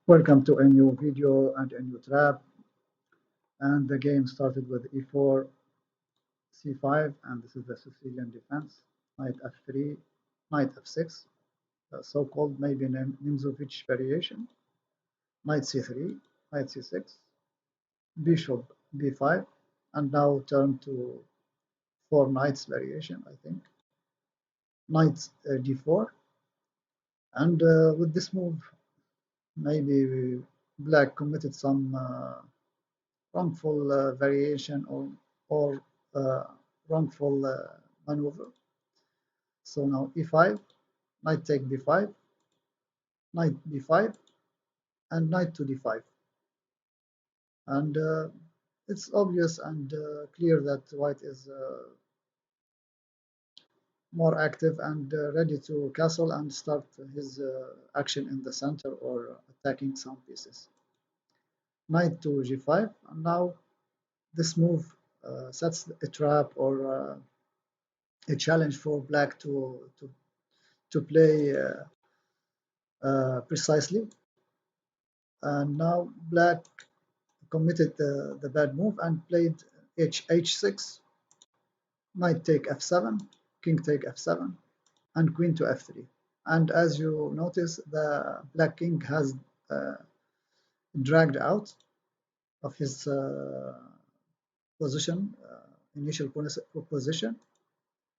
Welcome to a new video and a new trap. And the game started with e4, c5, and this is the Sicilian defense. Knight f3, knight f6, so-called maybe Nimzovich variation. Knight c3, knight c6, bishop b5, and now turn to four knights variation, I think. Knight d4, and with this move, maybe black committed some wrongful variation or uh, wrongful maneuver. So now e5, knight take b5, knight b5, and knight to d5. And it's obvious and clear that white is more active and ready to castle and start his action in the center or attacking some pieces. Knight to g5, and now this move sets a trap or a challenge for black to play precisely. And now black committed the bad move and played h6, knight take f7, king take f7, and queen to f3. And as you notice, the black king has uh, dragged out of his position, initial position.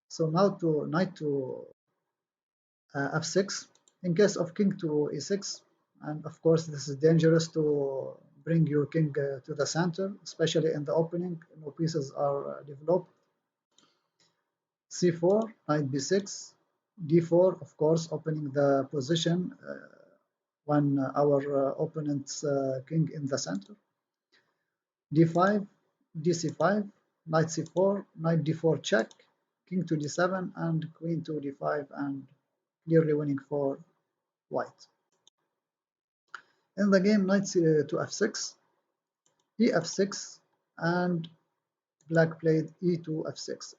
So now to knight to f6 in case of king to e6, and of course this is dangerous to bring your king to the center, especially in the opening. No pieces are developed. c4, knight b6, d4, of course, opening the position when our opponent's king in the center. d5, dc5, knight c4, knight d4 check, king to d7, and queen to d5, and clearly winning for white. In the game, knight to f6, e f6, and black played e to f6.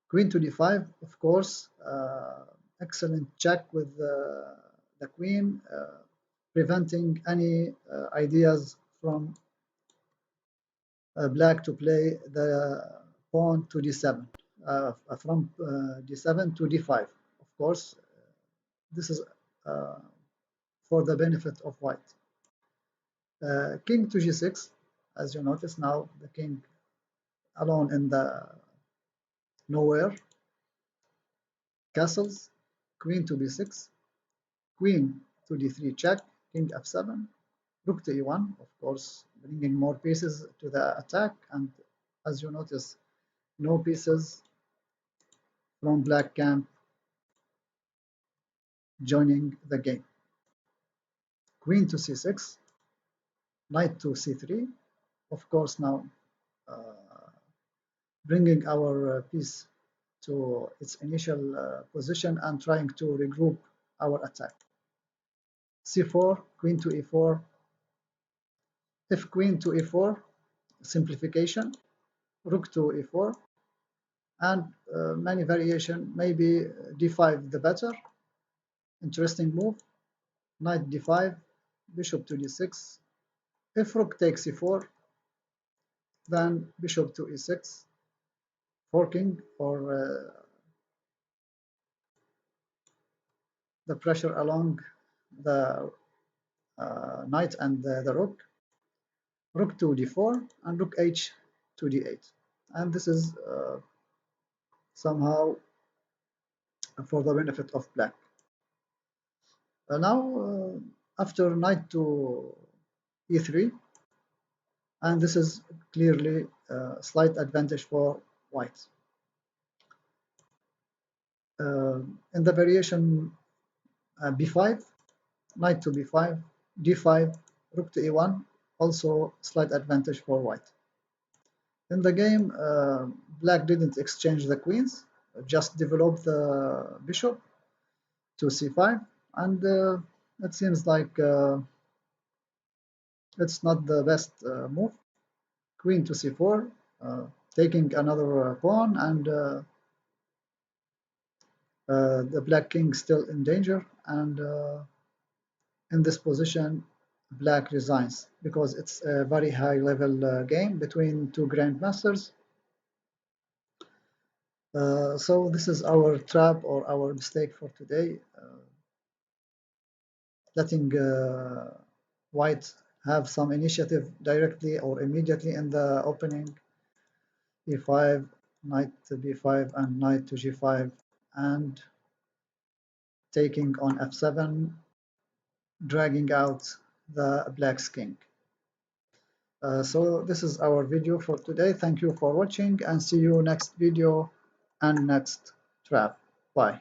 Queen to d5, of course, excellent check with the queen, preventing any ideas from black to play the pawn to d7, from d7 to d5. Of course, this is for the benefit of white. King to g6, as you notice now, the king alone in the nowhere. Castles, queen to b6, queen to d3 check, king f7, rook to e1, of course, bringing more pieces to the attack. And as you notice, no pieces from black camp joining the game. Queen to c6, knight to c3, of course, now bringing our piece to its initial position and trying to regroup our attack. c4, queen to e4, if queen to e4, simplification, rook to e4, and many variation, maybe d5 the better. Interesting move, knight d5, bishop to d6. If rook takes e4, then bishop to e6, forking for the pressure along the knight and the rook. Rook to d4 and rook h to d8. And this is somehow for the benefit of black. Now, after knight to e3, and this is clearly a slight advantage for white. In the variation b5, knight to b5, d5, rook to e1, also slight advantage for white. In the game, black didn't exchange the queens, just developed the bishop to c5, and it seems like it's not the best move. Queen to c4, taking another pawn, and the black king still in danger, and in this position, black resigns because it's a very high level game between two grandmasters. So this is our trap or our mistake for today, letting white have some initiative directly or immediately in the opening. e5, knight to b5, and knight to g5, and taking on f7, dragging out the black's king. So this is our video for today. Thank you for watching and see you next video and next trap. Bye.